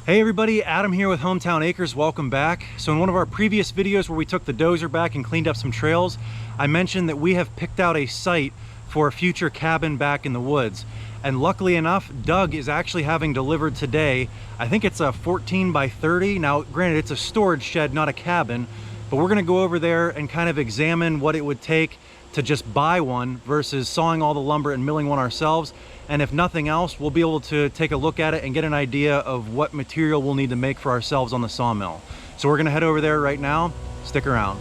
Hey everybody, Adam here with Hometown Acres. Welcome back. So in one of our previous videos where we took the dozer back and cleaned up some trails, I mentioned that we have picked out a site for a future cabin back in the woods. And luckily enough, Doug is actually having delivered today. I think it's a 14 by 30. Now, granted, it's a storage shed, not a cabin, but we're gonna go over there and kind of examine what it would take to just buy one versus sawing all the lumber and milling one ourselves. And if nothing else, we'll be able to take a look at it and get an idea of what material we'll need to make for ourselves on the sawmill. So we're gonna head over there right now. Stick around.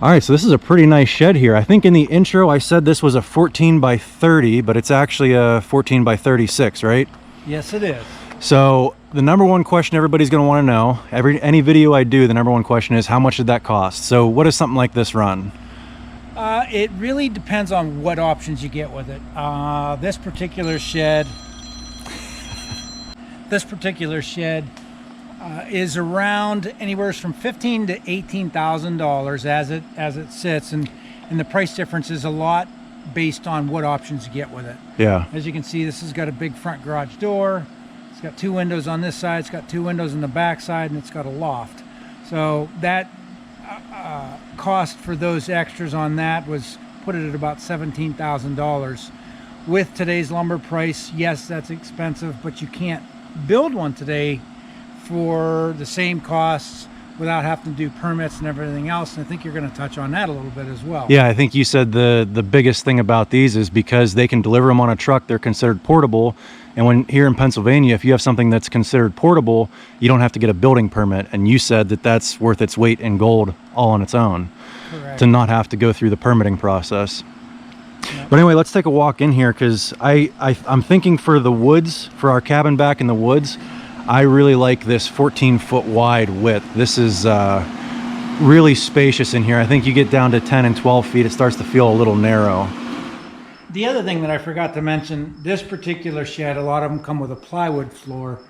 All right, so this is a pretty nice shed here. I think in the intro I said this was a 14 by 30, but it's actually a 14 by 36, right? Yes, it is. So the number one question everybody's gonna wanna know, any video I do, the number one question is how much did that cost? So what does something like this run? It really depends on what options you get with it. This particular shed is around anywhere from $15,000 to $18,000 as it sits, and the price difference is a lot based on what options you get with it. Yeah. As you can see, this has got a big front garage door. It's got 2 windows on this side. It's got 2 windows on the back side, and it's got a loft. So that cost for those extras on that was put it at about $17,000. With today's lumber price, yes, that's expensive, but you can't build one today for the same costs without having to do permits and everything else. And I think you're going to touch on that a little bit as well. Yeah, I think you said the biggest thing about these is because they can deliver them on a truck, they're considered portable. And when here in Pennsylvania, if you have something that's considered portable, you don't have to get a building permit. And you said that that's worth its weight in gold all on its own. Correct. To not have to go through the permitting process. Yep. But anyway, let's take a walk in here because I'm thinking for the woods, for our cabin back in the woods, I really like this 14-foot wide width. This is really spacious in here. I think you get down to 10 and 12 feet, it starts to feel a little narrow. The other thing that I forgot to mention, this particular shed, a lot of them come with a plywood floor.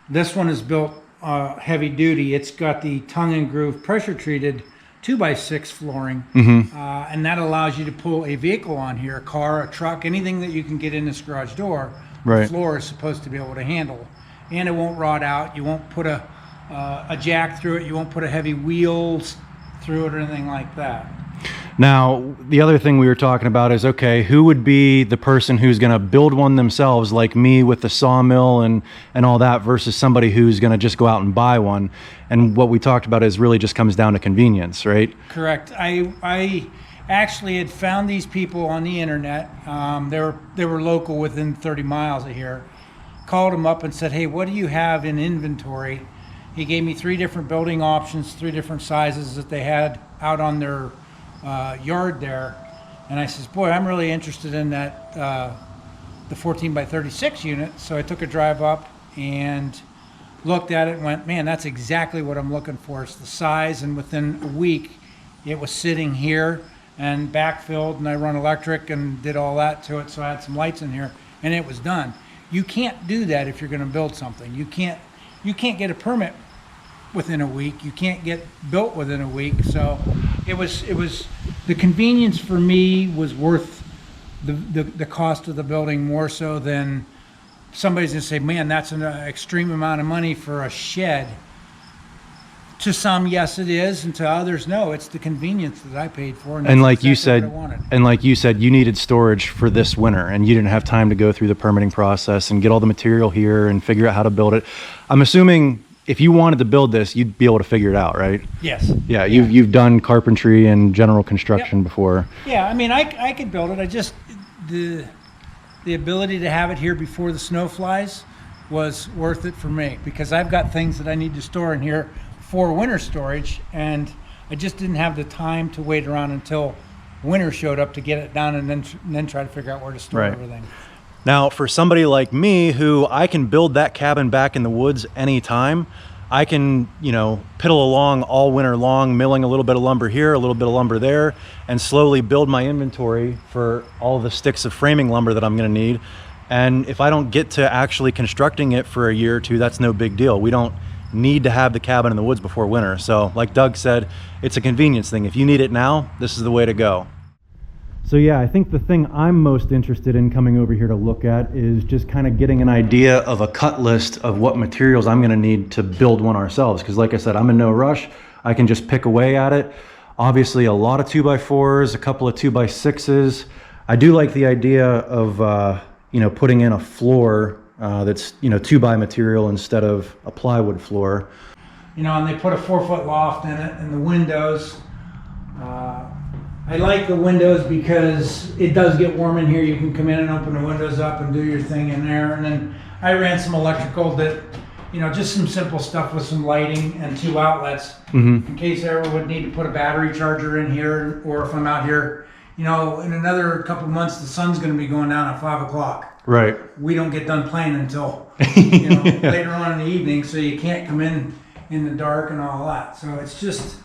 This one is built heavy duty. It's got the tongue and groove pressure treated 2x6 flooring, and that allows you to pull a vehicle on here, a car, a truck, anything that you can get in this garage door. Right. The floor is supposed to be able to handle, and it won't rot out. You won't put a jack through it. You won't put a heavy wheels through it or anything like that. Now, the other thing we were talking about is, okay, who would be the person who's going to build one themselves, like me with the sawmill and all that, versus somebody who's going to just go out and buy one? And what we talked about is really just comes down to convenience, right? Correct. I actually had found these people on the internet. They were local, within 30 miles of here. Called them up and said, hey, what do you have in inventory? He gave me 3 different building options, 3 different sizes that they had out on their yard there. And I says, boy, I'm really interested in that, the 14 by 36 unit. So I took a drive up and looked at it and went, man, that's exactly what I'm looking for. It's the size. And within a week, it was sitting here and backfilled, and I run electric and did all that to it. So I had some lights in here, and it was done. You can't do that if you're going to build something. You can't get a permit within a week. You can't get built within a week. So it was the convenience for me was worth the cost of the building more so than somebody's gonna say, man, that's an extreme amount of money for a shed. To some, yes, it is, and to others, no. It's the convenience that I paid for, And like you exactly said, what I wanted. and like you said, you needed storage for this winter, and you didn't have time to go through the permitting process and get all the material here and figure out how to build it. I'm assuming if you wanted to build this, you'd be able to figure it out, right? Yes. Yeah, you've done carpentry and general construction before. Yeah, I mean, I could build it. I just the ability to have it here before the snow flies was worth it for me, because I've got things that I need to store in here for winter storage, and I just didn't have the time to wait around until winter showed up to get it done, and then try to figure out where to store everything. Now, for somebody like me, who I can build that cabin back in the woods anytime, I can, piddle along all winter long, milling a little bit of lumber here, a little bit of lumber there, and slowly build my inventory for all the sticks of framing lumber that I'm going to need. And if I don't get to actually constructing it for a year or two, that's no big deal. We don't need to have the cabin in the woods before winter. So like Doug said, it's a convenience thing. If you need it now, this is the way to go. So yeah, I think the thing I'm most interested in coming over here to look at is just kind of getting an idea of a cut list of what materials I'm going to need to build one ourselves. Because like I said, I'm in no rush. I can just pick away at it. Obviously a lot of 2x4s, a couple of 2x6s. I do like the idea of, putting in a floor that's 2x material instead of a plywood floor. And they put a 4-foot loft in it, and the windows. I like the windows because it does get warm in here. You can come in and open the windows up and do your thing in there. And then I ran some electrical that, just some simple stuff with some lighting and 2 outlets in case I ever would need to put a battery charger in here, or if I'm out here, in another couple months, the sun's going to be going down at 5 o'clock. Right. We don't get done playing until later on in the evening, so you can't come in the dark and all that. So it's just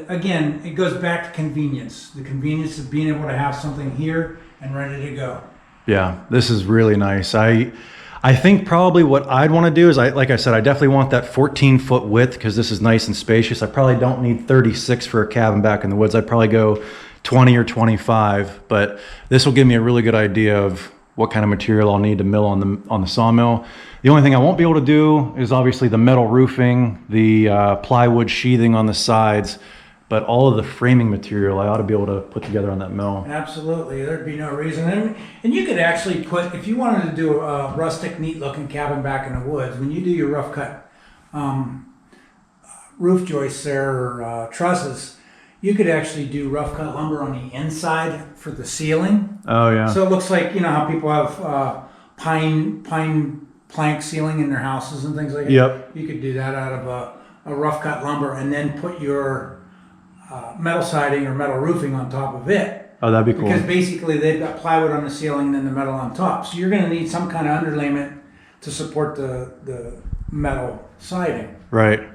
again, it goes back to convenience. The convenience of being able to have something here and ready to go. Yeah, this is really nice. I think probably what I'd want to do is, like I said, I definitely want that 14-foot width because this is nice and spacious. I probably don't need 36 for a cabin back in the woods. I'd probably go 20 or 25, but this will give me a really good idea of what kind of material I'll need to mill on the sawmill. The only thing I won't be able to do is obviously the metal roofing, the plywood sheathing on the sides, but all of the framing material I ought to be able to put together on that mill. Absolutely, there'd be no reason. And you could actually put, if you wanted to do a rustic, neat looking cabin back in the woods, when you do your rough cut roof joists there, or trusses, you could actually do rough cut lumber on the inside for the ceiling. Oh yeah. So it looks like, how people have pine plank ceiling in their houses and things like that. Yep. You could do that out of a rough cut lumber and then put your metal siding or metal roofing on top of it. Oh, that'd be cool. Because basically they've got plywood on the ceiling and then the metal on top. So you're going to need some kind of underlayment to support the metal siding. Right.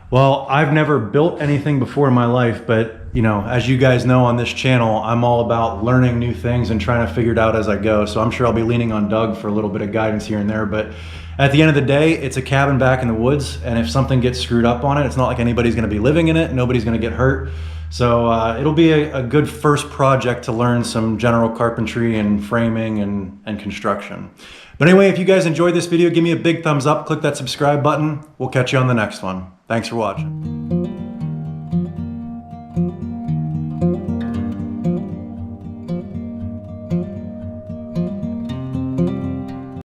Well, I've never built anything before in my life, but you know, as you guys know on this channel, I'm all about learning new things and trying to figure it out as I go. So I'm sure I'll be leaning on Doug for a little bit of guidance here and there, but at the end of the day, it's a cabin back in the woods, and if something gets screwed up on it, it's not like anybody's gonna be living in it, nobody's gonna get hurt. So it'll be a good first project to learn some general carpentry and framing and construction. But anyway, if you guys enjoyed this video, give me a big thumbs up, click that subscribe button. We'll catch you on the next one. Thanks for watching.